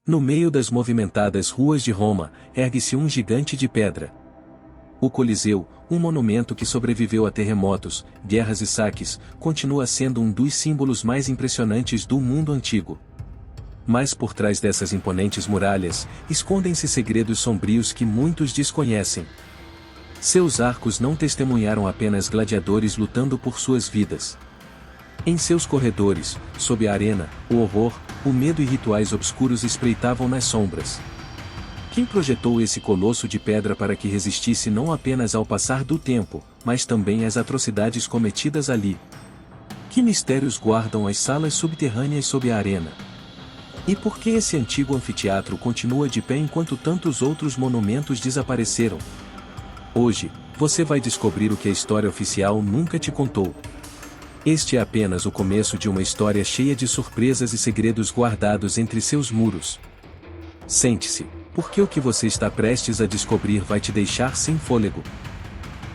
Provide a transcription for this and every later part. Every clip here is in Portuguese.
No meio das movimentadas ruas de Roma, ergue-se um gigante de pedra. O Coliseu, um monumento que sobreviveu a terremotos, guerras e saques, continua sendo um dos símbolos mais impressionantes do mundo antigo. Mas por trás dessas imponentes muralhas, escondem-se segredos sombrios que muitos desconhecem. Seus arcos não testemunharam apenas gladiadores lutando por suas vidas. Em seus corredores, sob a arena, o horror, o medo e rituais obscuros espreitavam nas sombras. Quem projetou esse colosso de pedra para que resistisse não apenas ao passar do tempo, mas também às atrocidades cometidas ali? Que mistérios guardam as salas subterrâneas sob a arena? E por que esse antigo anfiteatro continua de pé enquanto tantos outros monumentos desapareceram? Hoje, você vai descobrir o que a história oficial nunca te contou. Este é apenas o começo de uma história cheia de surpresas e segredos guardados entre seus muros. Sente-se, porque o que você está prestes a descobrir vai te deixar sem fôlego.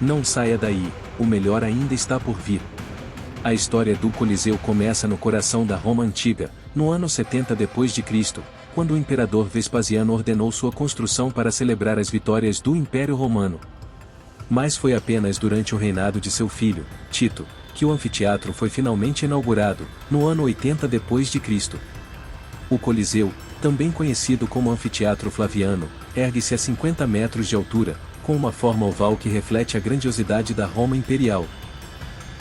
Não saia daí, o melhor ainda está por vir. A história do Coliseu começa no coração da Roma antiga, no ano 70 d.C., quando o imperador Vespasiano ordenou sua construção para celebrar as vitórias do Império Romano. Mas foi apenas durante o reinado de seu filho, Tito, que o anfiteatro foi finalmente inaugurado, no ano 80 d.C. O Coliseu, também conhecido como Anfiteatro Flaviano, ergue-se a 50 metros de altura, com uma forma oval que reflete a grandiosidade da Roma imperial.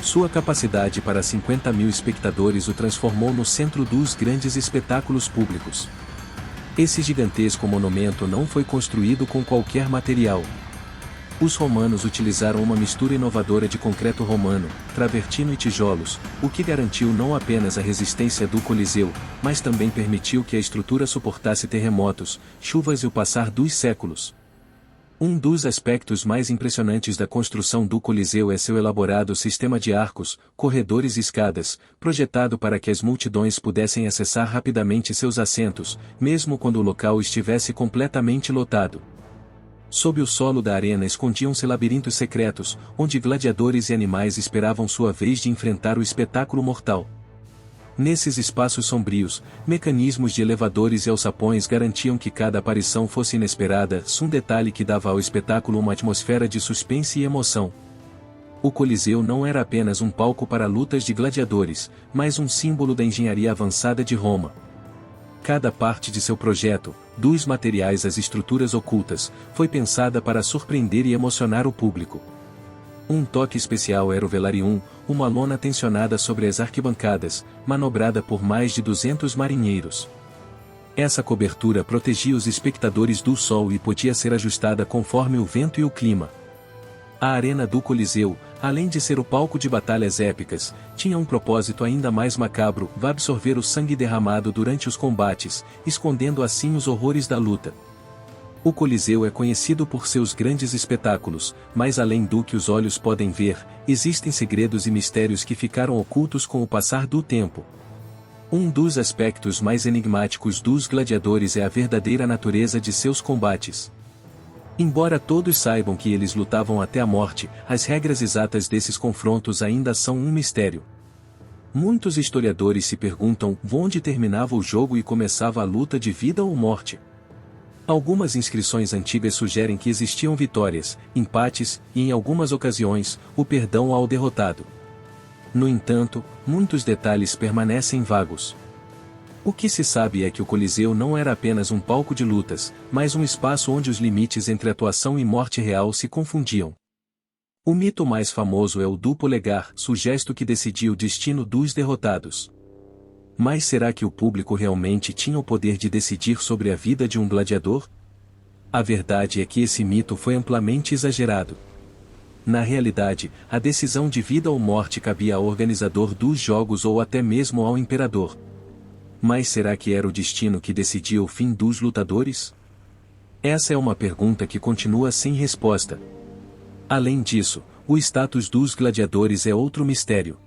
Sua capacidade para 50.000 espectadores o transformou no centro dos grandes espetáculos públicos. Esse gigantesco monumento não foi construído com qualquer material. Os romanos utilizaram uma mistura inovadora de concreto romano, travertino e tijolos, o que garantiu não apenas a resistência do Coliseu, mas também permitiu que a estrutura suportasse terremotos, chuvas e o passar dos séculos. Um dos aspectos mais impressionantes da construção do Coliseu é seu elaborado sistema de arcos, corredores e escadas, projetado para que as multidões pudessem acessar rapidamente seus assentos, mesmo quando o local estivesse completamente lotado. Sob o solo da arena escondiam-se labirintos secretos, onde gladiadores e animais esperavam sua vez de enfrentar o espetáculo mortal. Nesses espaços sombrios, mecanismos de elevadores e alçapões garantiam que cada aparição fosse inesperada, um detalhe que dava ao espetáculo uma atmosfera de suspense e emoção. O Coliseu não era apenas um palco para lutas de gladiadores, mas um símbolo da engenharia avançada de Roma. Cada parte de seu projeto, dos materiais às estruturas ocultas, foi pensada para surpreender e emocionar o público. Um toque especial era o velarium, uma lona tensionada sobre as arquibancadas, manobrada por mais de 200 marinheiros. Essa cobertura protegia os espectadores do sol e podia ser ajustada conforme o vento e o clima. A arena do Coliseu, além de ser o palco de batalhas épicas, tinha um propósito ainda mais macabro: absorver o sangue derramado durante os combates, escondendo assim os horrores da luta. O Coliseu é conhecido por seus grandes espetáculos, mas além do que os olhos podem ver, existem segredos e mistérios que ficaram ocultos com o passar do tempo. Um dos aspectos mais enigmáticos dos gladiadores é a verdadeira natureza de seus combates. Embora todos saibam que eles lutavam até a morte, as regras exatas desses confrontos ainda são um mistério. Muitos historiadores se perguntam onde terminava o jogo e começava a luta de vida ou morte. Algumas inscrições antigas sugerem que existiam vitórias, empates e, em algumas ocasiões, o perdão ao derrotado. No entanto, muitos detalhes permanecem vagos. O que se sabe é que o Coliseu não era apenas um palco de lutas, mas um espaço onde os limites entre atuação e morte real se confundiam. O mito mais famoso é o do polegar, o gesto que decidia o destino dos derrotados. Mas será que o público realmente tinha o poder de decidir sobre a vida de um gladiador? A verdade é que esse mito foi amplamente exagerado. Na realidade, a decisão de vida ou morte cabia ao organizador dos jogos ou até mesmo ao imperador. Mas será que era o destino que decidia o fim dos lutadores? Essa é uma pergunta que continua sem resposta. Além disso, o status dos gladiadores é outro mistério.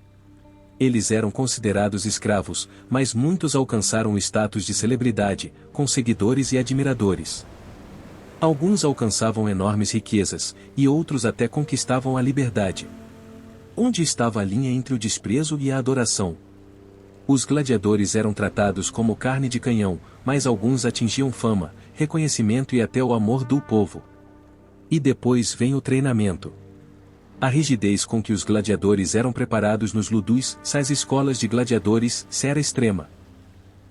Eles eram considerados escravos, mas muitos alcançaram o status de celebridade, com seguidores e admiradores. Alguns alcançavam enormes riquezas, e outros até conquistavam a liberdade. Onde estava a linha entre o desprezo e a adoração? Os gladiadores eram tratados como carne de canhão, mas alguns atingiam fama, reconhecimento e até o amor do povo. E depois vem o treinamento. A rigidez com que os gladiadores eram preparados nos ludus, as escolas de gladiadores, era extrema.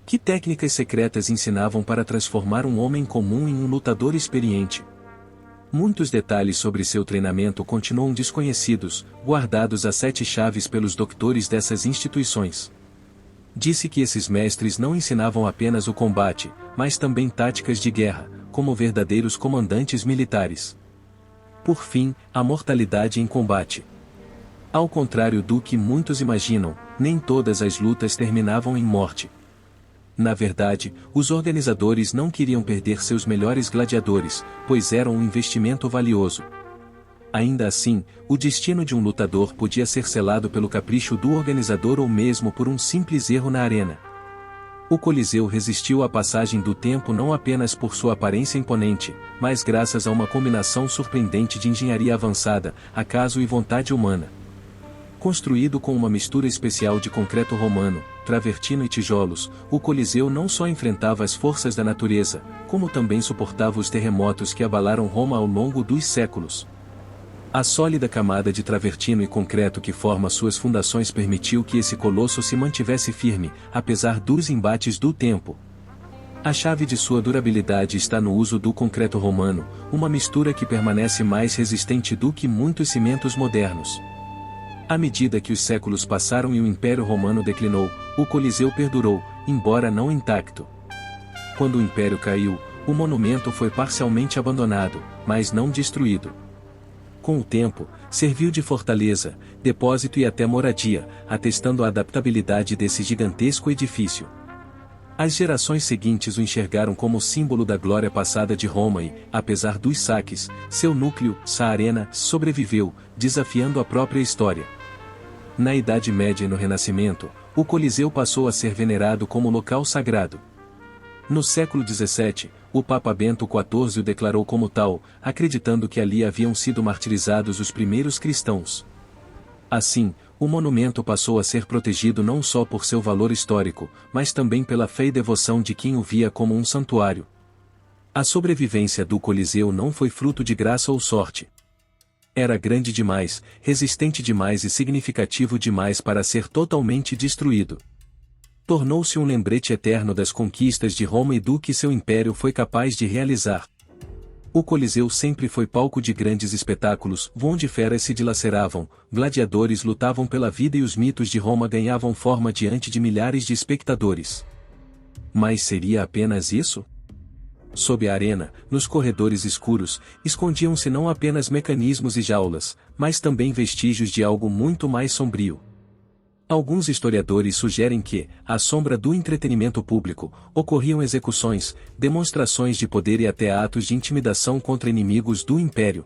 Que técnicas secretas ensinavam para transformar um homem comum em um lutador experiente? Muitos detalhes sobre seu treinamento continuam desconhecidos, guardados a 7 chaves pelos doutores dessas instituições. Disse que esses mestres não ensinavam apenas o combate, mas também táticas de guerra, como verdadeiros comandantes militares. Por fim, a mortalidade em combate. Ao contrário do que muitos imaginam, nem todas as lutas terminavam em morte. Na verdade, os organizadores não queriam perder seus melhores gladiadores, pois eram um investimento valioso. Ainda assim, o destino de um lutador podia ser selado pelo capricho do organizador ou mesmo por um simples erro na arena. O Coliseu resistiu à passagem do tempo não apenas por sua aparência imponente, mas graças a uma combinação surpreendente de engenharia avançada, acaso e vontade humana. Construído com uma mistura especial de concreto romano, travertino e tijolos, o Coliseu não só enfrentava as forças da natureza, como também suportava os terremotos que abalaram Roma ao longo dos séculos. A sólida camada de travertino e concreto que forma suas fundações permitiu que esse colosso se mantivesse firme, apesar dos embates do tempo. A chave de sua durabilidade está no uso do concreto romano, uma mistura que permanece mais resistente do que muitos cimentos modernos. À medida que os séculos passaram e o Império Romano declinou, o Coliseu perdurou, embora não intacto. Quando o Império caiu, o monumento foi parcialmente abandonado, mas não destruído. Com o tempo, serviu de fortaleza, depósito e até moradia, atestando a adaptabilidade desse gigantesco edifício. As gerações seguintes o enxergaram como símbolo da glória passada de Roma e, apesar dos saques, seu núcleo, a arena, sobreviveu, desafiando a própria história. Na Idade Média e no Renascimento, o Coliseu passou a ser venerado como local sagrado. No século XVII, o Papa Bento XIV o declarou como tal, acreditando que ali haviam sido martirizados os primeiros cristãos. Assim, o monumento passou a ser protegido não só por seu valor histórico, mas também pela fé e devoção de quem o via como um santuário. A sobrevivência do Coliseu não foi fruto de graça ou sorte. Era grande demais, resistente demais e significativo demais para ser totalmente destruído. Tornou-se um lembrete eterno das conquistas de Roma e do que seu império foi capaz de realizar. O Coliseu sempre foi palco de grandes espetáculos, onde feras se dilaceravam, gladiadores lutavam pela vida e os mitos de Roma ganhavam forma diante de milhares de espectadores. Mas seria apenas isso? Sob a arena, nos corredores escuros, escondiam-se não apenas mecanismos e jaulas, mas também vestígios de algo muito mais sombrio. Alguns historiadores sugerem que, à sombra do entretenimento público, ocorriam execuções, demonstrações de poder e até atos de intimidação contra inimigos do império.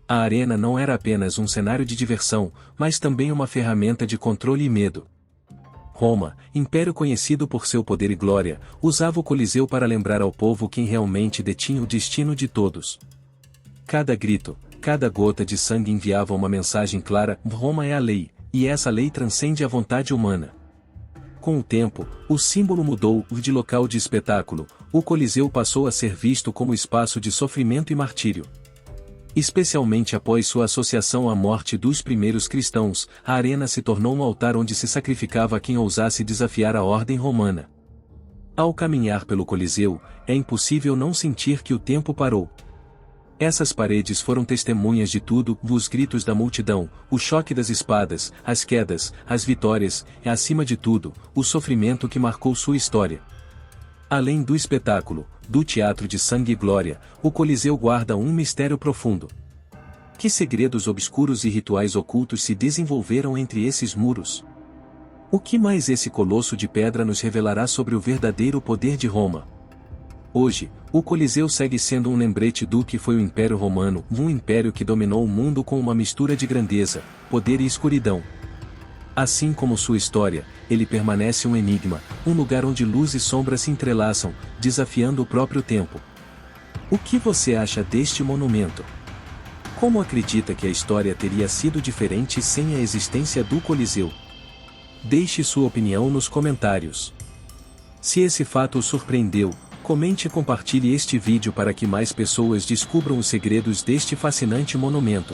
A arena não era apenas um cenário de diversão, mas também uma ferramenta de controle e medo. Roma, império conhecido por seu poder e glória, usava o Coliseu para lembrar ao povo quem realmente detinha o destino de todos. Cada grito, cada gota de sangue enviava uma mensagem clara: Roma é a lei, e essa lei transcende a vontade humana. Com o tempo, o símbolo mudou de local de espetáculo, o Coliseu passou a ser visto como espaço de sofrimento e martírio. Especialmente após sua associação à morte dos primeiros cristãos, a arena se tornou um altar onde se sacrificava quem ousasse desafiar a ordem romana. Ao caminhar pelo Coliseu, é impossível não sentir que o tempo parou. Essas paredes foram testemunhas de tudo: os gritos da multidão, o choque das espadas, as quedas, as vitórias, e acima de tudo, o sofrimento que marcou sua história. Além do espetáculo, do teatro de sangue e glória, o Coliseu guarda um mistério profundo. Que segredos obscuros e rituais ocultos se desenvolveram entre esses muros? O que mais esse colosso de pedra nos revelará sobre o verdadeiro poder de Roma? Hoje, o Coliseu segue sendo um lembrete do que foi o Império Romano, um império que dominou o mundo com uma mistura de grandeza, poder e escuridão. Assim como sua história, ele permanece um enigma, um lugar onde luz e sombra se entrelaçam, desafiando o próprio tempo. O que você acha deste monumento? Como acredita que a história teria sido diferente sem a existência do Coliseu? Deixe sua opinião nos comentários. Se esse fato o surpreendeu, comente e compartilhe este vídeo para que mais pessoas descubram os segredos deste fascinante monumento.